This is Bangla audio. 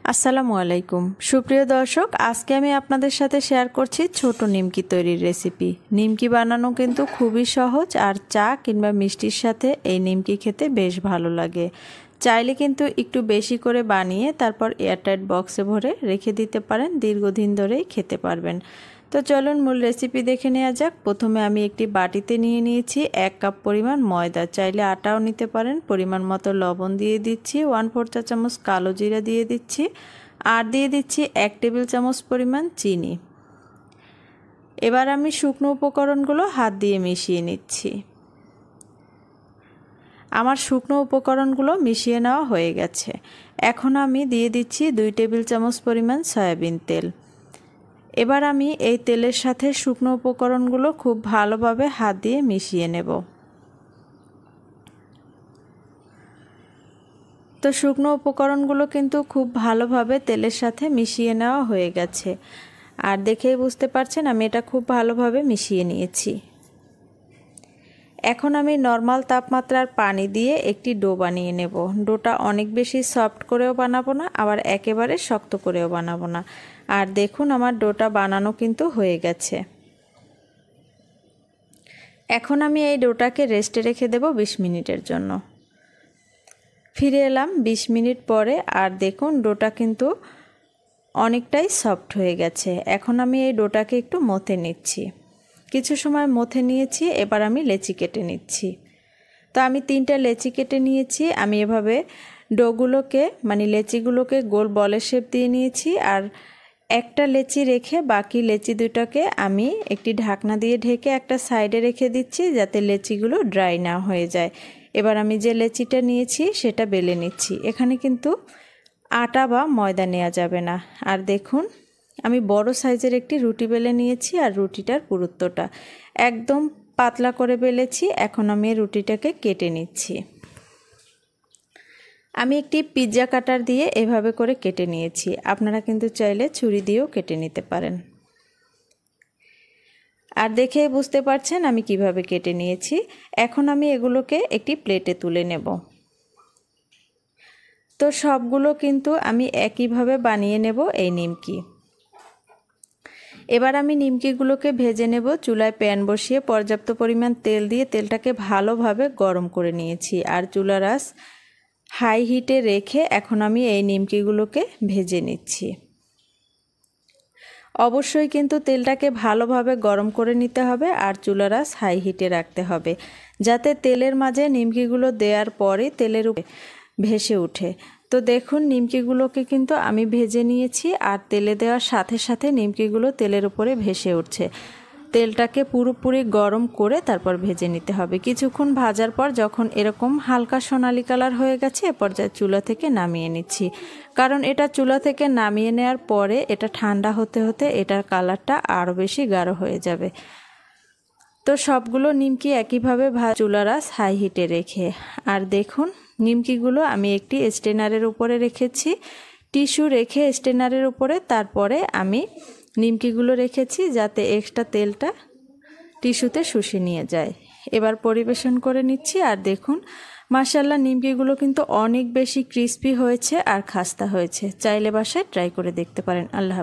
আসসালামু আলাইকুম সুপ্রিয় দর্শক, আজকে আমি আপনাদের সাথে শেয়ার করছি ছোট নিমকি তৈরির রেসিপি। নিমকি বানানো কিন্তু খুবই সহজ, আর চা কিংবা মিষ্টির সাথে এই নিমকি খেতে বেশ ভালো লাগে। চাইলে কিন্তু একটু বেশি করে বানিয়ে তারপর এয়ারটাইট বক্সে ভরে রেখে দিতে পারেন, দীর্ঘদিন ধরেই খেতে পারবেন। তো চলুন মূল রেসিপি দেখে নেওয়া যাক। প্রথমে আমি একটি বাটিতে নিয়ে নিয়েছি 1 কাপ পরিমাণ ময়দা, চাইলে আটাও নিতে পারেন। পরিমাণ মতো লবণ দিয়ে দিচ্ছি, 1/4 চা চামচ কালো জিরা দিয়ে দিচ্ছি, আর দিয়ে দিচ্ছি 1 টেবিল চামচ পরিমাণ চিনি। এবার আমি শুকনো উপকরণগুলো হাত দিয়ে মিশিয়ে নিচ্ছি। আমার শুকনো উপকরণগুলো মিশিয়ে নেওয়া হয়ে গেছে। এখন আমি দিয়ে দিচ্ছি 2 টেবিল চামচ পরিমাণ সয়াবিন তেল। এবার আমি এই তেলের সাথে শুকনো উপকরণগুলো খুব ভালোভাবে হাত দিয়ে মিশিয়ে নেব। তো শুকনো উপকরণগুলো কিন্তু খুব ভালোভাবে তেলের সাথে মিশিয়ে নেওয়া হয়ে গেছে, আর দেখেই বুঝতে পারছেন আমি এটা খুব ভালোভাবে মিশিয়ে নিয়েছি। এখন আমি নর্মাল তাপমাত্রার পানি দিয়ে একটি ডো বানিয়ে নেব। ডোটা অনেক বেশি সফট করেও বানাবো না, আবার একেবারে শক্ত করেও বানাবো না। আর দেখুন আমার ডোটা বানানো কিন্তু হয়ে গেছে। এখন আমি এই ডোটাকে রেস্টে রেখে দেব 20 মিনিটের জন্য। ফিরে এলাম 20 মিনিট পরে, আর দেখুন ডোটা কিন্তু অনেকটাই সফট হয়ে গেছে। এখন আমি এই ডোটাকে একটু মথে নিচ্ছি। কিছু সময় মথে নিয়েছি, এবার আমি লেচি কেটে নিচ্ছি। তো আমি 3টা লেচি কেটে নিয়েছি। আমি এভাবে ডোগুলোকে লেচিগুলোকে গোল বলের শেপ দিয়ে নিয়েছি, আর একটা লেচি রেখে বাকি লেচি দুটাকে আমি একটি ঢাকনা দিয়ে ঢেকে একটা সাইডে রেখে দিচ্ছি, যাতে লেচিগুলো ড্রাই না হয়ে যায়। এবার আমি যে লেচিটা নিয়েছি সেটা বেলে নিচ্ছি। এখানে কিন্তু আটা বা ময়দা নেওয়া যাবে না। আর দেখুন আমি বড় সাইজের একটি রুটি বেলে নিয়েছি, আর রুটিটার পুরুত্বটা একদম পাতলা করে বেলেছি। এখন আমি রুটিটাকে কেটে নিচ্ছি। আমি একটি পিৎজা কাটার দিয়ে এভাবে করে কেটে নিয়েছি। আপনারা কিন্তু চাইলে ছুরি দিয়েও কেটে নিতে পারেন। আর দেখেই বুঝতে পারছেন আমি কিভাবে কেটে নিয়েছি। এখন আমি এগুলোকে একটি প্লেটে তুলে নেব। তো সবগুলো কিন্তু আমি একইভাবে বানিয়ে নেব এই নিমকি। এবার আমি নিমকিগুলোকে ভেজে নেব। চুলায় প্যান বসিয়ে পর্যাপ্ত পরিমাণ তেল দিয়ে তেলটাকে ভালোভাবে গরম করে নিয়েছি, আর চুলার আঁচ হাই হিটে রেখে এখন আমি এই নিমকিগুলোকে ভেজে নিচ্ছি। অবশ্যই কিন্তু তেলটাকে ভালোভাবে গরম করে নিতে হবে, আর চুলার আঁচ হাই হিটে রাখতে হবে, যাতে তেলের মাঝে নিমকিগুলো দেওয়ার পরে তেলের উপরে ভেসে ওঠে। তো দেখুন নিমকিগুলোকে কিন্তু আমি ভেজে নিয়েছি, আর তেলে দেওয়ার সাথে সাথে নিমকিগুলো তেলের উপরে ভেসে উঠছে। তেলটাকে পুরোপুরি গরম করে তারপর ভেজে নিতে হবে। কিছুক্ষণ ভাজার পর যখন এরকম হালকা সোনালি কালার হয়ে গেছে, এ পর্যায়ে চুলা থেকে নামিয়ে নিচ্ছি। কারণ এটা চুলা থেকে নামিয়ে নেওয়ার পরে এটা ঠান্ডা হতে হতে এটার কালারটা আরও বেশি গাঢ় হয়ে যাবে। তো সবগুলো নিমকি একইভাবে চুলার আঁচ হাই হিটে রেখে, আর দেখুন নিমকিগুলো আমি একটি স্ট্রেনারের উপরে রেখেছি, টিস্যু রেখে স্ট্রেনারের উপরে তারপরে আমি নিমকিগুলো রেখেছি, যাতে এক্সট্রা তেলটা টিস্যুতে শুষে নিয়ে যায়। এবার পরিবেশন করে নিচ্ছি। আর দেখুন মাশাআল্লাহ নিমকিগুলো কিন্তু অনেক বেশি ক্রিস্পি হয়েছে আর খাস্তা হয়েছে। চাইলে বাসায় ট্রাই করে দেখতে পারেন। আল্লাহ।